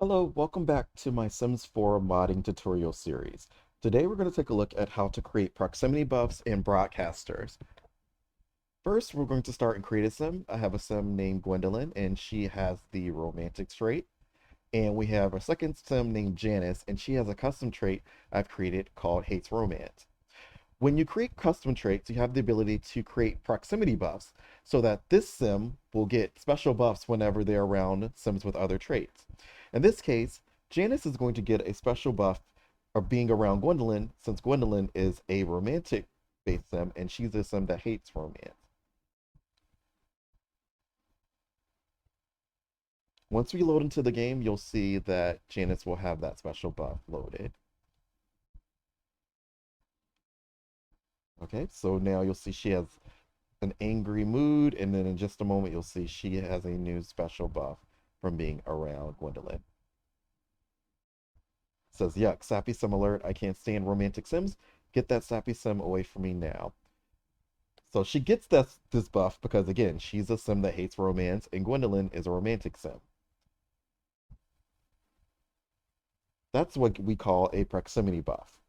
Hello, welcome back to my Sims 4 modding tutorial series. Today we're going to take a look at how to create proximity buffs and broadcasters. First, we're going to start and create a sim. I have a sim named Gwendolyn, and she has the romantic trait. And we have a second sim named Janice, and she has a custom trait I've created called Hates Romance. When you create custom traits, you have the ability to create proximity buffs so that this sim will get special buffs whenever they're around sims with other traits. In this case, Janice is going to get a special buff of being around Gwendolyn since Gwendolyn is a romantic based sim and she's a sim that hates romance. Once we load into the game, you'll see that Janice will have that special buff loaded. Okay, so now you'll see she has an angry mood, and then in just a moment you'll see she has a new special buff from being around Gwendolyn. It says, yuck, sappy sim alert, I can't stand romantic sims. Get that sappy sim away from me now. So she gets this buff because, again, she's a sim that hates romance, and Gwendolyn is a romantic sim. That's what we call a proximity buff.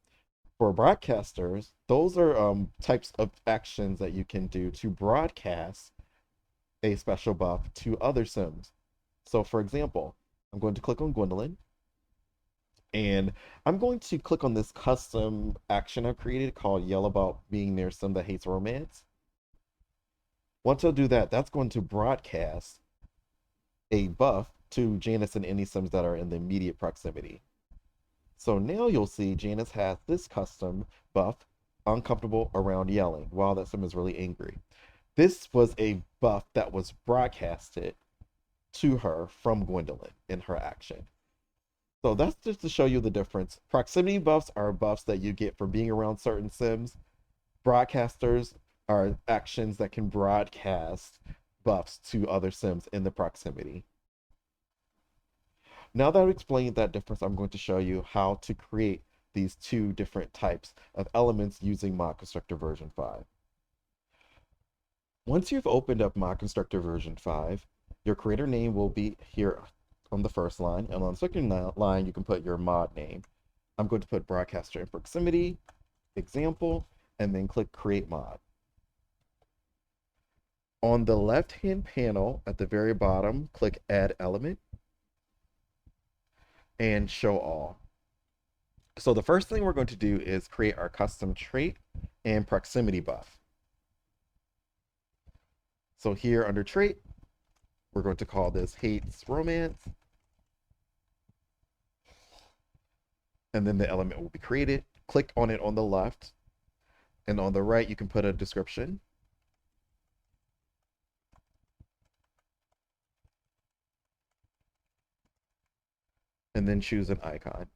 For broadcasters, those are types of actions that you can do to broadcast a special buff to other sims. So, for example, I'm going to click on Gwendolyn, and I'm going to click on this custom action I've created called Yell About Being Near Sim That Hates Romance. Once I do that, that's going to broadcast a buff to Janice and any sims that are in the immediate proximity. So now you'll see Janice has this custom buff, uncomfortable around yelling, while that sim is really angry. This was a buff that was broadcasted to her from Gwendolyn in her action. So that's just to show you the difference. Proximity buffs are buffs that you get from being around certain sims. Broadcasters are actions that can broadcast buffs to other sims in the proximity. Now that I've explained that difference, I'm going to show you how to create these two different types of elements using Mod Constructor version 5. Once you've opened up Mod Constructor version 5, your creator name will be here on the first line, and on the second line, you can put your mod name. I'm going to put broadcaster in proximity, example, and then click create mod. On the left-hand panel at the very bottom, click add element and show all. So the first thing we're going to do is create our custom trait and proximity buff. So here under trait, we're going to call this hates romance. And then the element will be created. Click on it on the left. And on the right, you can put a description. And then choose an icon.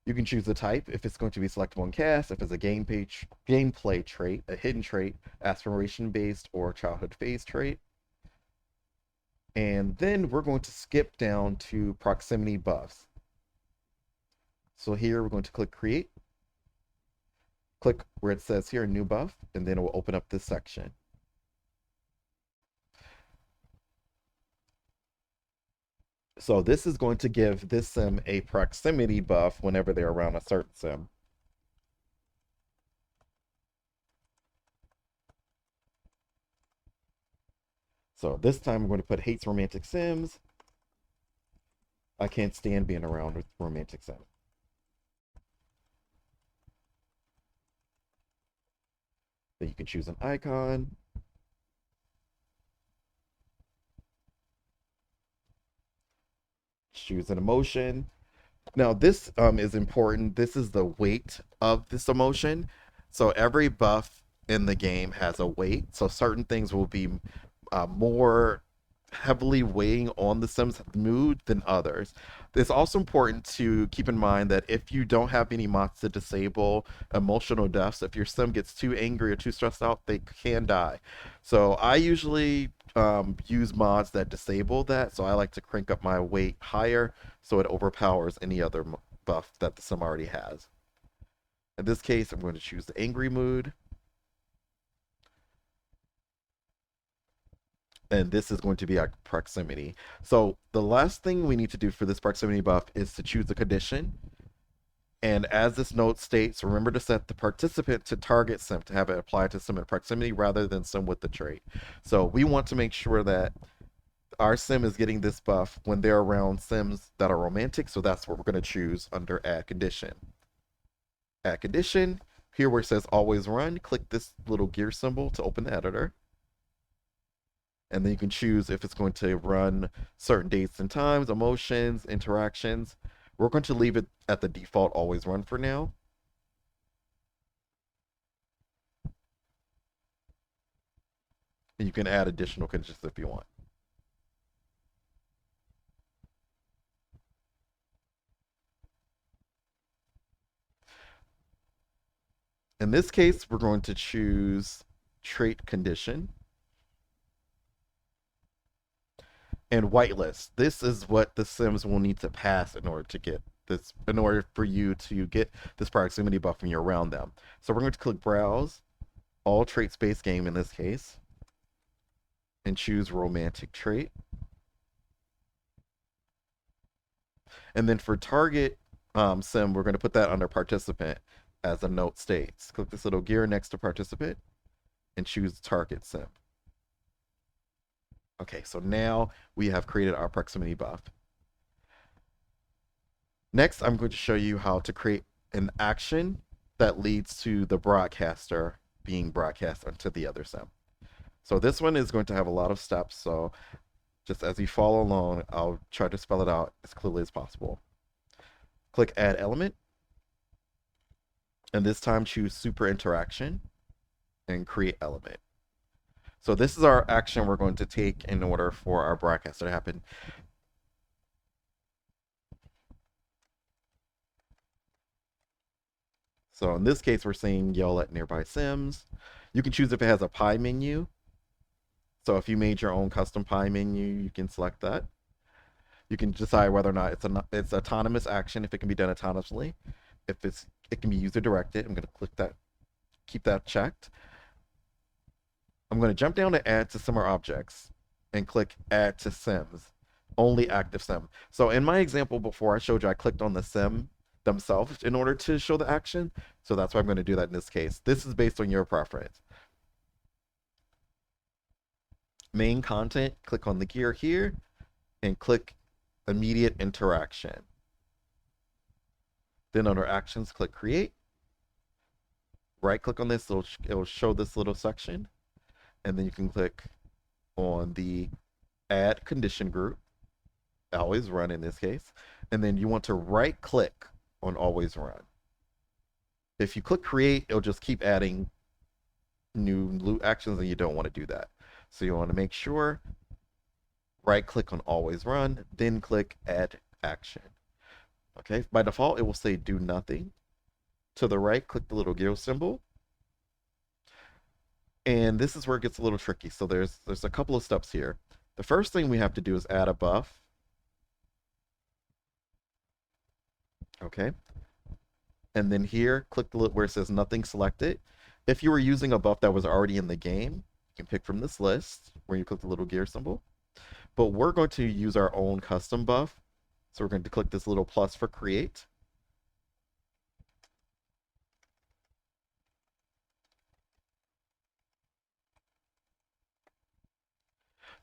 You can choose the type, if it's going to be selectable in cast, if it's a gameplay trait, a hidden trait, aspiration-based, or childhood phase trait. And then we're going to skip down to proximity buffs. So here we're going to click create. Click where it says here, new buff, and then it will open up this section. So this is going to give this sim a proximity buff whenever they're around a certain sim. So this time I'm going to put hates romantic sims. I can't stand being around with romantic sims. Then you can choose an icon. Choose an emotion. Now this is important. This is the weight of this emotion. So every buff in the game has a weight. So certain things will be more heavily weighing on the sim's mood than others. It's also important to keep in mind that if you don't have any mods to disable emotional deaths, if your sim gets too angry or too stressed out, they can die. So I usually use mods that disable that. So I like to crank up my weight higher so it overpowers any other buff that the sim already has. In this case, I'm going to choose the angry mood. And this is going to be our proximity. So the last thing we need to do for this proximity buff is to choose a condition. And as this note states, remember to set the participant to target sim to have it apply to sim at proximity rather than sim with the trait. So we want to make sure that our sim is getting this buff when they're around sims that are romantic. So that's what we're going to choose under add condition. Add condition. Here where it says always run, click this little gear symbol to open the editor. And then you can choose if it's going to run certain dates and times, emotions, interactions. We're going to leave it at the default always run for now. And you can add additional conditions if you want. In this case, we're going to choose trait condition and whitelist. This is what the sims will need to pass in order to get this, in order for you to get this proximity buff when you're around them. So we're going to click browse, all traits based game in this case, and choose romantic trait. And then for target sim, we're going to put that under participant as the note states. Click this little gear next to participant and choose target sim. Okay, so now we have created our proximity buff. Next, I'm going to show you how to create an action that leads to the broadcaster being broadcast onto the other sim. So this one is going to have a lot of steps, so just as you follow along, I'll try to spell it out as clearly as possible. Click add element, and this time choose super interaction and create element. So this is our action we're going to take in order for our broadcaster to happen. So in this case, we're saying yell at nearby sims. You can choose if it has a pie menu. So if you made your own custom pie menu, you can select that. You can decide whether or not it's autonomous action, if it can be done autonomously. If it can be user directed, I'm going to click that, keep that checked. I'm going to jump down to add to sim or objects and click add to sims, only active sim. So in my example before I showed you, I clicked on the sim themselves in order to show the action. So that's why I'm going to do that in this case. This is based on your preference. Main content, click on the gear here and click immediate interaction. Then under actions, click create. Right click on this, it'll show this little section. And then you can click on the add condition group, always run in this case. And then you want to right click on always run. If you click create, it'll just keep adding new loop actions and you don't want to do that. So you want to make sure right click on always run, then click add action. Okay, by default, it will say do nothing. To the right, click the little gear symbol. And this is where it gets a little tricky. So there's a couple of steps here. The first thing we have to do is add a buff. Okay. And then here, click the where it says nothing selected. If you were using a buff that was already in the game, you can pick from this list where you click the little gear symbol. But we're going to use our own custom buff. So we're going to click this little plus for create.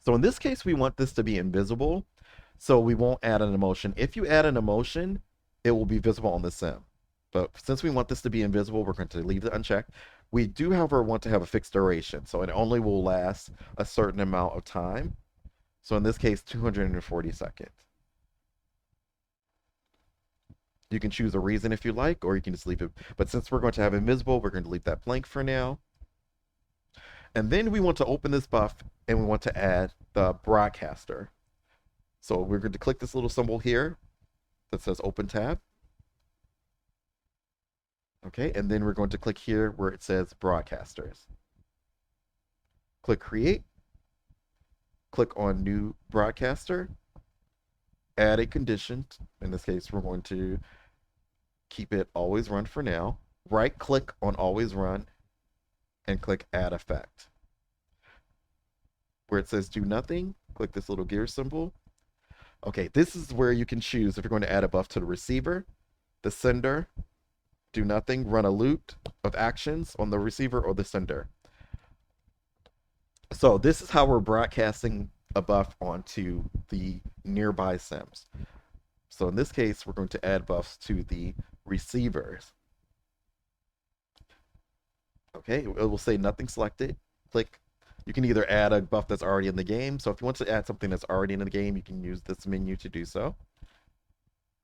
So in this case, we want this to be invisible. So we won't add an emotion. If you add an emotion, it will be visible on the sim. But since we want this to be invisible, we're going to leave it unchecked. We do, however, want to have a fixed duration. So it only will last a certain amount of time. So in this case, 240 seconds. You can choose a reason if you like, or you can just leave it. But since we're going to have invisible, we're going to leave that blank for now. And then we want to open this buff and we want to add the broadcaster. So we're going to click this little symbol here that says open tab. Okay, and then we're going to click here where it says broadcasters. Click create. Click on new broadcaster. Add a condition. In this case, we're going to keep it always run for now. Right click on always run and click add effect. where it says do nothing, click this little gear symbol. Okay, this is where you can choose if you're going to add a buff to the receiver, the sender, do nothing, run a loop of actions on the receiver or the sender. So this is how we're broadcasting a buff onto the nearby sims. So in this case, we're going to add buffs to the receivers. Okay, it will say nothing selected. Click. You can either add a buff that's already in the game. So if you want to add something that's already in the game, you can use this menu to do so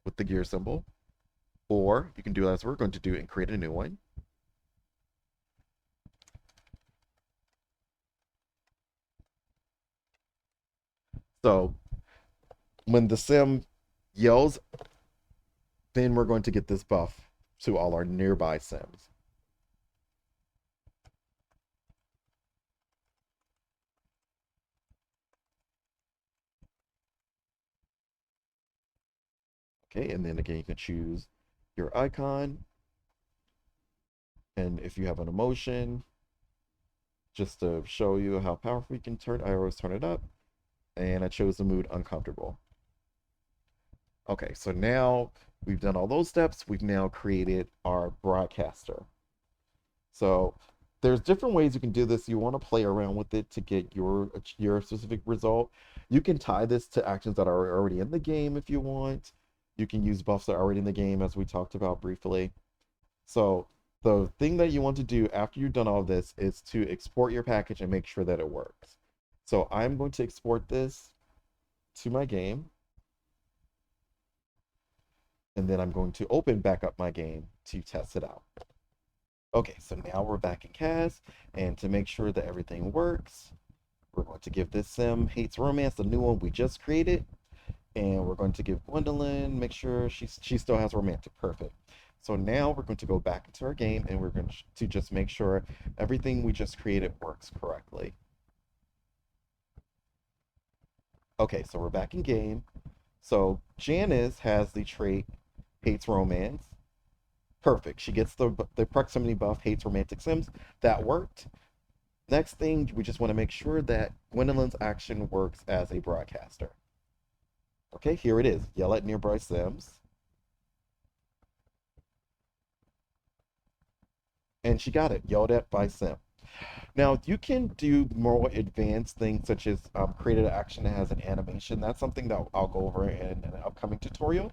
with the gear symbol. Or you can do as we're going to do and create a new one. So when the sim yells, then we're going to get this buff to all our nearby sims. Okay, and then again, you can choose your icon. And if you have an emotion, just to show you how powerful you can turn, I always turn it up. And I chose the mood uncomfortable. Okay, so now we've done all those steps. We've now created our broadcaster. So there's different ways you can do this. You want to play around with it to get your specific result. You can tie this to actions that are already in the game if you want. You can use buffs that are already in the game, as we talked about briefly. So the thing that you want to do after you've done all of this is to export your package and make sure that it works. So I'm going to export this to my game. And then I'm going to open back up my game to test it out. Okay, so now we're back in CAS, and to make sure that everything works, we're going to give this sim Hates Romance, the new one we just created, and we're going to give Gwendolyn, make sure she still has romantic, perfect. So now we're going to go back into our game, and we're going to just make sure everything we just created works correctly. Okay, so we're back in game. So Janice has the trait Hates Romance. Perfect. She gets the proximity buff, hates romantic sims. That worked. Next thing, we just want to make sure that Gwendolyn's action works as a broadcaster. Okay, here it is. Yell at nearby sims. And she got it. Yelled at by sim. Now, you can do more advanced things such as create an action that has an animation. That's something that I'll go over in an upcoming tutorial.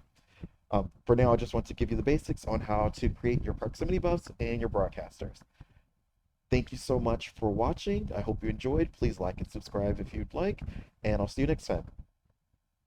For now, I just want to give you the basics on how to create your proximity buffs and your broadcasters. Thank you so much for watching. I hope you enjoyed. Please like and subscribe if you'd like, and I'll see you next time.